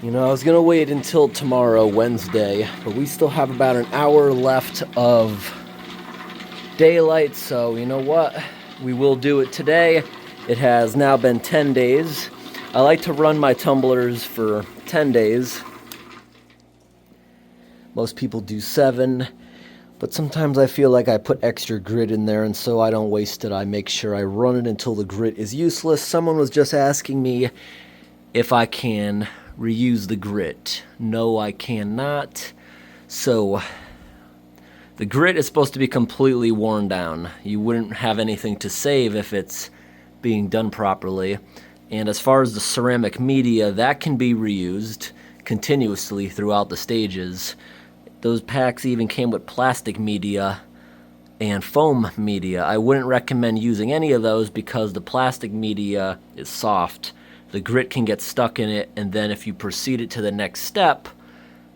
You know, I was gonna wait until tomorrow, Wednesday, but we still have about an hour left of daylight, so you know what? We will do it today. It has now been 10 days. I like to run my tumblers for 10 days. Most people do 7, but sometimes I feel like I put extra grit in there, and so I don't waste it. I make sure I run it until the grit is useless. Someone was just asking me if I can reuse the grit. No, I cannot. So the grit is supposed to be completely worn down. You wouldn't have anything to save if it's being done properly. And as far as the ceramic media, that can be reused continuously throughout the stages. Those packs even came with plastic media and foam media. I wouldn't recommend using any of those because the plastic media is soft. The grit can get stuck in it, and then if you proceed it to the next step,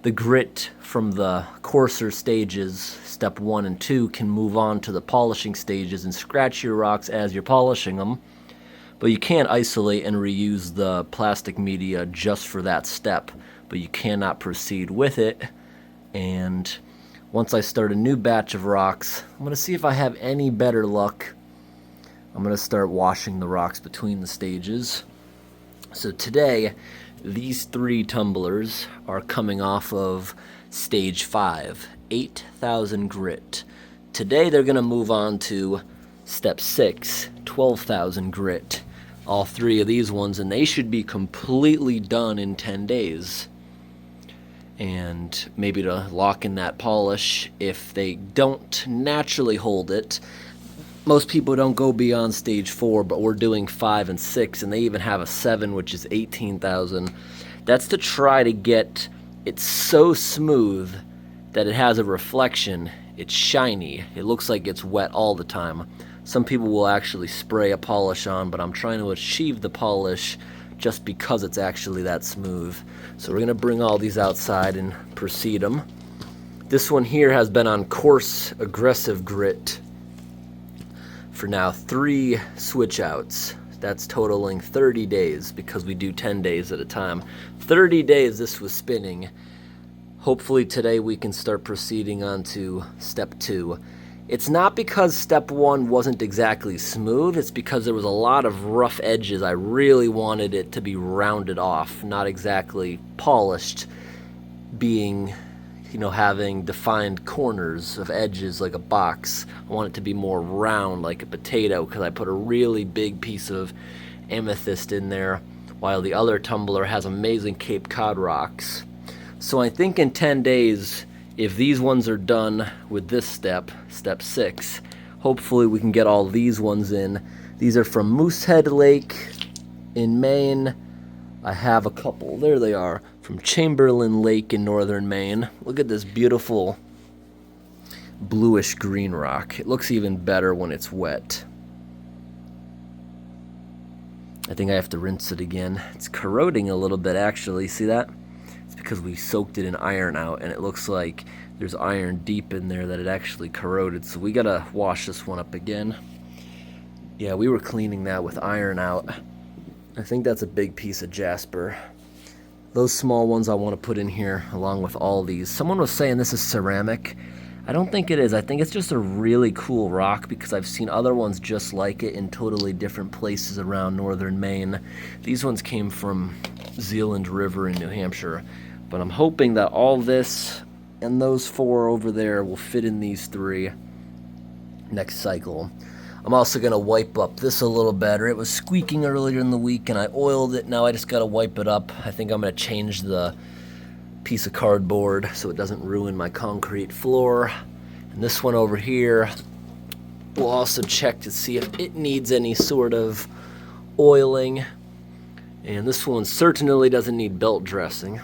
the grit from the coarser stages, step 1 and 2, can move on to the polishing stages and scratch your rocks as you're polishing them. But you can't isolate and reuse the plastic media just for that step, but you cannot proceed with it. And once I start a new batch of rocks, I'm going to see if I have any better luck. I'm going to start washing the rocks between the stages. So today, these 3 tumblers are coming off of stage 5, 8,000 grit. Today they're going to move on to step 6, 12,000 grit. All 3 of these ones, and they should be completely done in 10 days. And maybe to lock in that polish, if they don't naturally hold it. Most people don't go beyond stage 4, but we're doing 5 and 6, and they even have a 7, which is 18,000. That's to try to get it so smooth that it has a reflection. It's shiny. It looks like it's wet all the time. Some people will actually spray a polish on, but I'm trying to achieve the polish just because it's actually that smooth. So we're going to bring all these outside and proceed them. This one here has been on coarse, aggressive grit for now 3 switch outs. That's totaling 30 days because we do 10 days at a time. 30 days this was spinning. Hopefully today we can start proceeding on to step 2. It's not because step 1 wasn't exactly smooth, it's because there was a lot of rough edges. I really wanted it to be rounded off, not exactly polished, being having defined corners of edges like a box. I want it to be more round like a potato because I put a really big piece of amethyst in there, while the other tumbler has amazing Cape Cod rocks. So I think in 10 days, if these ones are done with this step, step 6, hopefully we can get all these ones in. These are from Moosehead Lake in Maine. I have a couple, there they are, from Chamberlain Lake in northern Maine. Look at this beautiful bluish green rock. It looks even better when it's wet. I think I have to rinse it again. It's corroding a little bit actually, see that? It's because we soaked it in iron out, and it looks like there's iron deep in there that it actually corroded, so we gotta wash this one up again. Yeah, we were cleaning that with iron out. I think that's a big piece of jasper. Those small ones I want to put in here along with all these. Someone was saying this is ceramic. I don't think it is. I think it's just a really cool rock because I've seen other ones just like it in totally different places around northern Maine. These ones came from Zealand River in New Hampshire. But I'm hoping that all this and those 4 over there will fit in these 3 next cycle. I'm also going to wipe up this a little better. It was squeaking earlier in the week and I oiled it. Now I just got to wipe it up. I think I'm going to change the piece of cardboard so it doesn't ruin my concrete floor. And this one over here, we'll also check to see if it needs any sort of oiling. And this one certainly doesn't need belt dressing.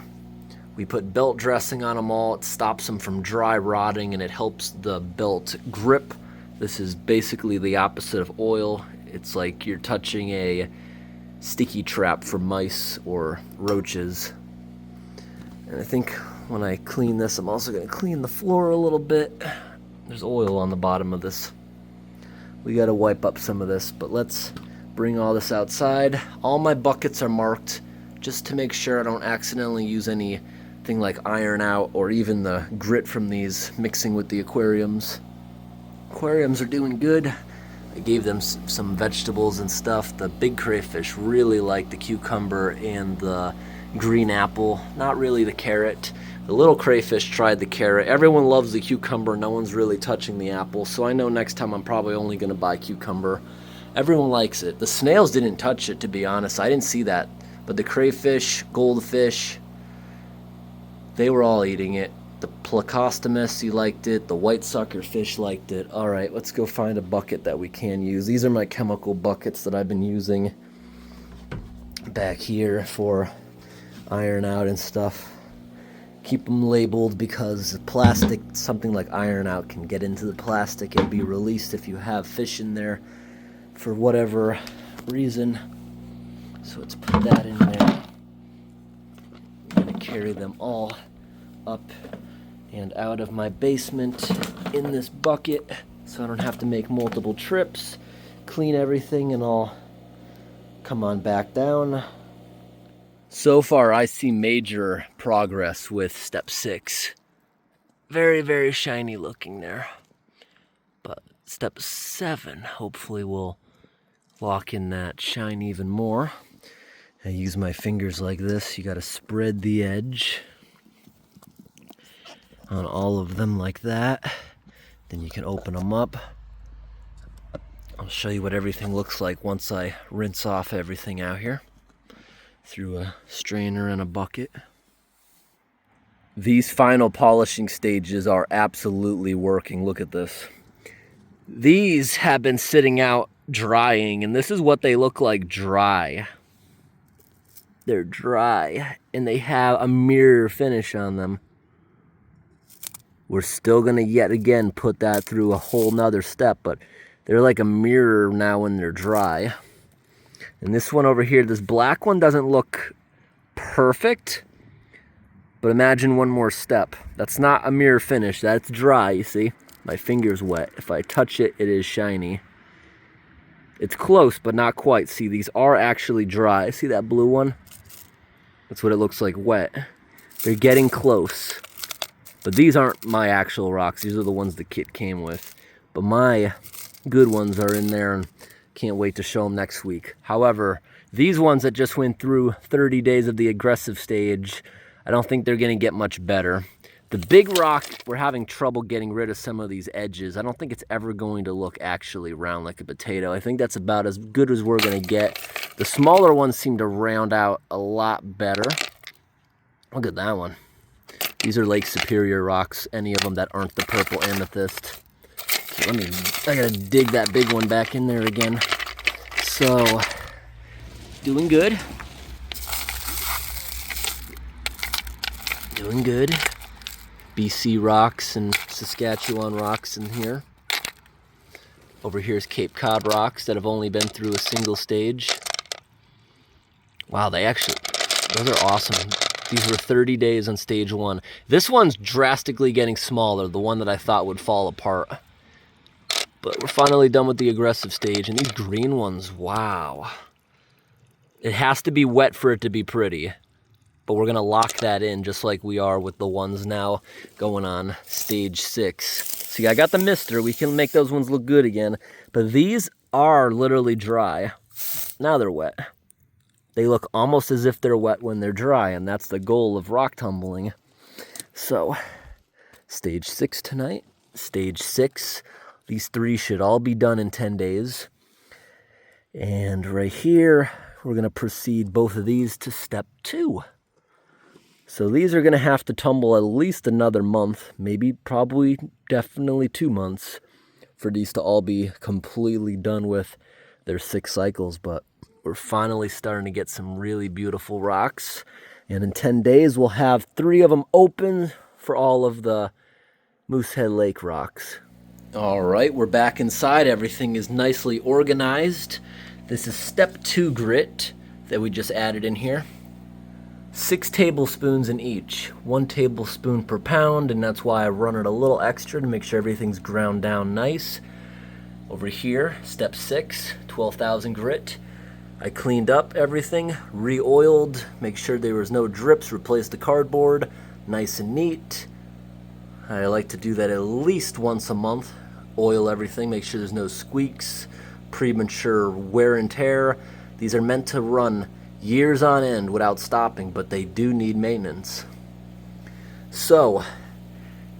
We put belt dressing on them all. It stops them from dry rotting and it helps the belt grip. This is basically the opposite of oil. It's like you're touching a sticky trap for mice or roaches. And I think when I clean this, I'm also going to clean the floor a little bit. There's oil on the bottom of this. We got to wipe up some of this, but let's bring all this outside. All my buckets are marked just to make sure I don't accidentally use anything like iron out or even the grit from these mixing with the aquariums. Aquariums are doing good. I gave them some vegetables and stuff. The big crayfish really like the cucumber and the green apple, not really the carrot. The little crayfish tried the carrot. Everyone loves the cucumber. No one's really touching the apple, so I know next time I'm probably only going to buy cucumber. Everyone likes it. The snails didn't touch it, to be honest. I didn't see that. But the crayfish, goldfish, they were all eating it. The Plecostomus, you liked it. The white suckerfish liked it. All right, let's go find a bucket that we can use. These are my chemical buckets that I've been using back here for iron out and stuff. Keep them labeled because plastic, something like iron out, can get into the plastic and be released if you have fish in there for whatever reason. So let's put that in there. I'm going to carry them all up and out of my basement in this bucket so I don't have to make multiple trips, clean everything, and I'll come on back down. So far I see major progress with step 6. Very, very shiny looking there. But step 7 hopefully will lock in that shine even more. I use my fingers like this. You gotta spread the edge on all of them like that. Then you can open them up. I'll show you what everything looks like once I rinse off everything out here through a strainer and a bucket. These final polishing stages are absolutely working. Look at this. These have been sitting out drying, and this is what they look like dry. They're dry, and they have a mirror finish on them. We're still gonna yet again put that through a whole nother step, but they're like a mirror now when they're dry. And this one over here, this black one doesn't look perfect, but imagine one more step. That's not a mirror finish, that's dry, you see? My finger's wet. If I touch it, it is shiny. It's close, but not quite. See, these are actually dry. See that blue one? That's what it looks like wet. They're getting close. But these aren't my actual rocks. These are the ones the kit came with. But my good ones are in there, and can't wait to show them next week. However, these ones that just went through 30 days of the aggressive stage, I don't think they're going to get much better. The big rock, we're having trouble getting rid of some of these edges. I don't think it's ever going to look actually round like a potato. I think that's about as good as we're going to get. The smaller ones seem to round out a lot better. Look at that one. These are Lake Superior rocks, any of them that aren't the purple amethyst. Okay, I gotta dig that big one back in there again. So, doing good. Doing good. BC rocks and Saskatchewan rocks in here. Over here is Cape Cod rocks that have only been through a single stage. Wow, those are awesome. These were 30 days on stage 1. This one's drastically getting smaller, the one that I thought would fall apart. But we're finally done with the aggressive stage, and these green ones, wow. It has to be wet for it to be pretty. But we're gonna lock that in just like we are with the ones now going on stage 6. See, I got the mister. We can make those ones look good again. But these are literally dry. Now they're wet. They look almost as if they're wet when they're dry, and that's the goal of rock tumbling. So, stage 6 tonight. Stage 6. These 3 should all be done in 10 days. And right here, we're gonna proceed both of these to step 2. So these are going to have to tumble at least another month, maybe, probably, definitely 2 months for these to all be completely done with their 6 cycles. But we're finally starting to get some really beautiful rocks. And in 10 days, we'll have 3 of them open for all of the Moosehead Lake rocks. All right, we're back inside. Everything is nicely organized. This is step 2 grit that we just added in here. 6 tablespoons in each, 1 tablespoon per pound, and that's why I run it a little extra to make sure everything's ground down nice. Over here, step 6, 12,000 grit, I cleaned up everything, re-oiled, make sure there was no drips, replaced the cardboard, nice and neat. I like to do that at least once a month. Oil everything, make sure there's no squeaks, premature wear and tear. These are meant to run years on end without stopping, but they do need maintenance. So,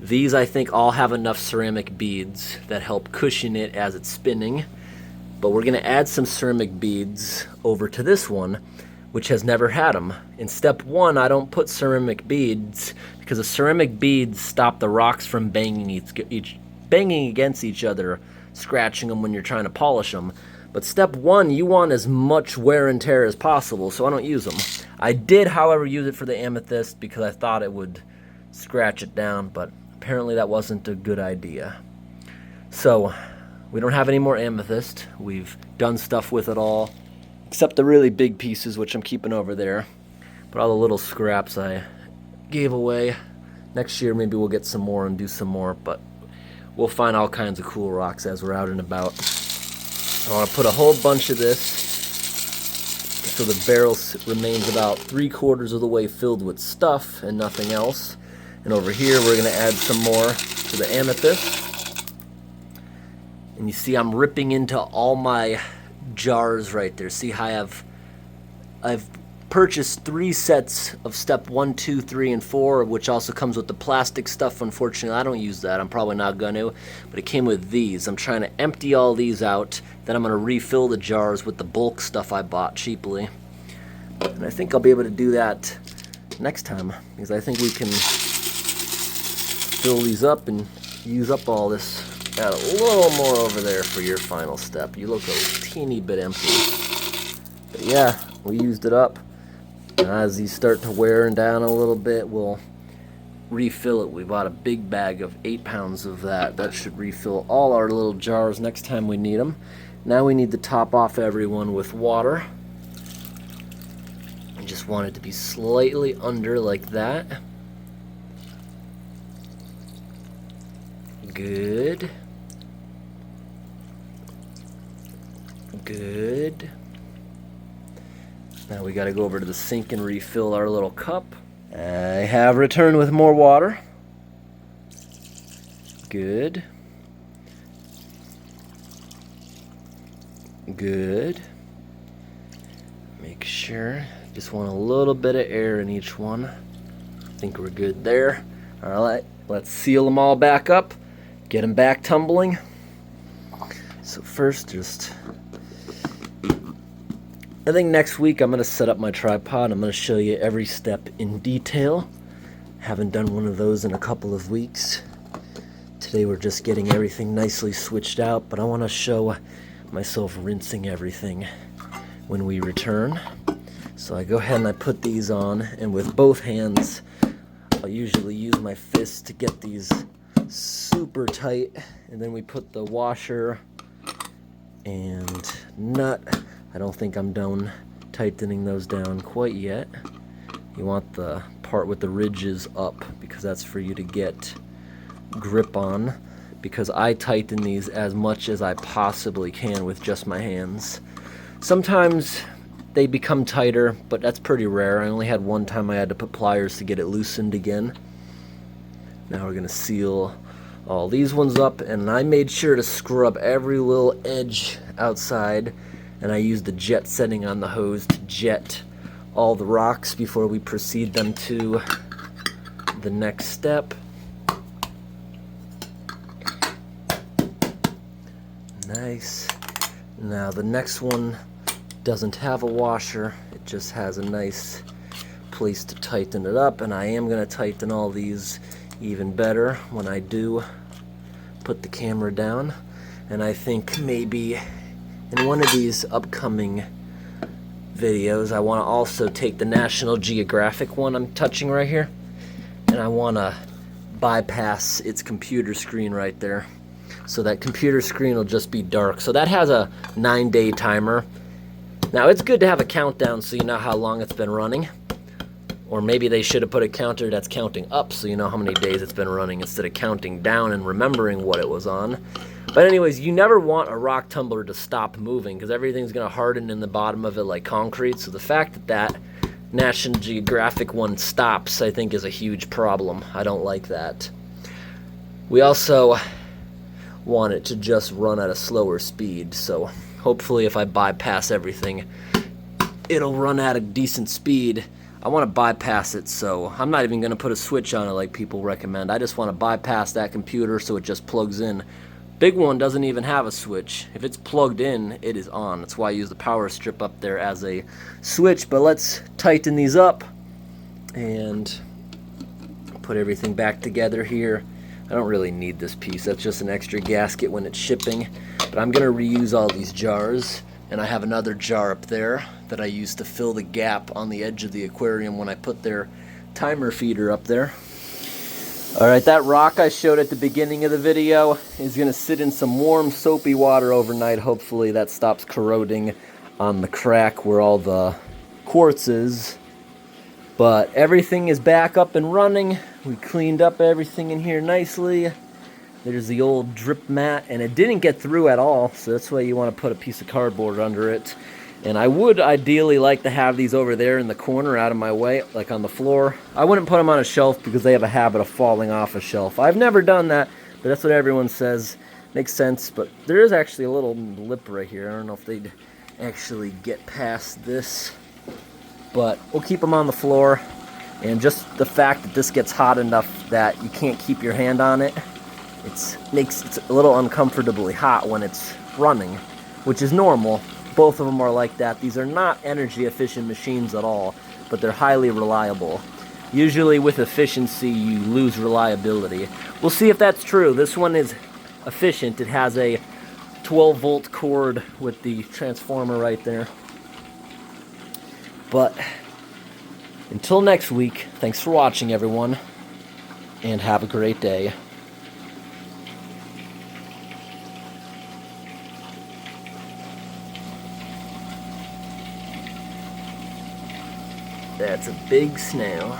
these I think all have enough ceramic beads that help cushion it as it's spinning. But we're going to add some ceramic beads over to this one, which has never had them. In step 1, I don't put ceramic beads because the ceramic beads stop the rocks from banging against each other, scratching them when you're trying to polish them. But step 1, you want as much wear and tear as possible, so I don't use them. I did, however, use it for the amethyst because I thought it would scratch it down, but apparently that wasn't a good idea. So, we don't have any more amethyst. We've done stuff with it all, except the really big pieces, which I'm keeping over there. But all the little scraps I gave away. Next year, maybe we'll get some more and do some more, but we'll find all kinds of cool rocks as we're out and about. I want to put a whole bunch of this so the barrel remains about 3/4 of the way filled with stuff and nothing else. And over here, we're going to add some more to the amethyst. And you see I'm ripping into all my jars right there. See how I've purchased 3 sets of step 1, 2, 3, and 4, which also comes with the plastic stuff. Unfortunately, I don't use that. I'm probably not going to, but it came with these. I'm trying to empty all these out. Then I'm going to refill the jars with the bulk stuff I bought cheaply. And I think I'll be able to do that next time, because I think we can fill these up and use up all this. Add a little more over there for your final step. You look a teeny bit empty. But yeah, we used it up. And as these start to wear down a little bit, we'll refill it. We bought a big bag of 8 pounds of that. That should refill all our little jars next time we need them. Now we need to top off everyone with water. I just want it to be slightly under like that. Good. Good. Now we gotta go over to the sink and refill our little cup. I have returned with more water. Good. Good. Make sure. Just want a little bit of air in each one. I think we're good there. Alright, let's seal them all back up. Get them back tumbling. So first, I think next week I'm going to set up my tripod. I'm going to show you every step in detail. Haven't done one of those in a couple of weeks. Today we're just getting everything nicely switched out, but I want to show myself rinsing everything when we return. So I go ahead and I put these on, and with both hands, I'll usually use my fist to get these super tight, and then we put the washer and nut. I don't think I'm done tightening those down quite yet. You want the part with the ridges up because that's for you to get grip on, because I tighten these as much as I possibly can with just my hands. Sometimes they become tighter, but that's pretty rare. I only had one time I had to put pliers to get it loosened again. Now we're going to seal all these ones up, and I made sure to scrub every little edge outside, and I used the jet setting on the hose to jet all the rocks before we proceed them to the next step. Nice. Now the next one doesn't have a washer, it just has a nice place to tighten it up, and I am going to tighten all these even better when I do put the camera down. And I think maybe in one of these upcoming videos I want to also take the National Geographic one I'm touching right here, and I want to bypass its computer screen right there, so that computer screen will just be dark. So that has a 9-day timer. Now it's good to have a countdown so you know how long it's been running, or maybe they should have put a counter that's counting up so you know how many days it's been running instead of counting down and remembering what it was on. But anyways, you never want a rock tumbler to stop moving because everything's going to harden in the bottom of it like concrete. So the fact that that National Geographic one stops, I think, is a huge problem. I don't like that. We also want it to just run at a slower speed. So hopefully if I bypass everything, it'll run at a decent speed. I want to bypass it, so I'm not even going to put a switch on it like people recommend. I just want to bypass that computer so it just plugs in. Big one doesn't even have a switch. If it's plugged in, it is on. That's why I use the power strip up there as a switch. But let's tighten these up and put everything back together here. I don't really need this piece. That's just an extra gasket when it's shipping. But I'm going to reuse all these jars. And I have another jar up there that I use to fill the gap on the edge of the aquarium when I put their timer feeder up there. Alright, that rock I showed at the beginning of the video is going to sit in some warm soapy water overnight. Hopefully that stops corroding on the crack where all the quartz is. But everything is back up and running. We cleaned up everything in here nicely. There's the old drip mat, and it didn't get through at all, so that's why you want to put a piece of cardboard under it. And I would ideally like to have these over there in the corner out of my way, like on the floor. I wouldn't put them on a shelf because they have a habit of falling off a shelf. I've never done that, but that's what everyone says. Makes sense, but there is actually a little lip right here. I don't know if they'd actually get past this, but we'll keep them on the floor. And just the fact that this gets hot enough that you can't keep your hand on it, it makes it a little uncomfortably hot when it's running, which is normal. Both of them are like that. These are not energy efficient machines at all, but they're highly reliable. Usually with efficiency, you lose reliability. We'll see if that's true. This one is efficient. It has a 12-volt cord with the transformer right there. But until next week, thanks for watching, everyone, and have a great day. That's a big snail.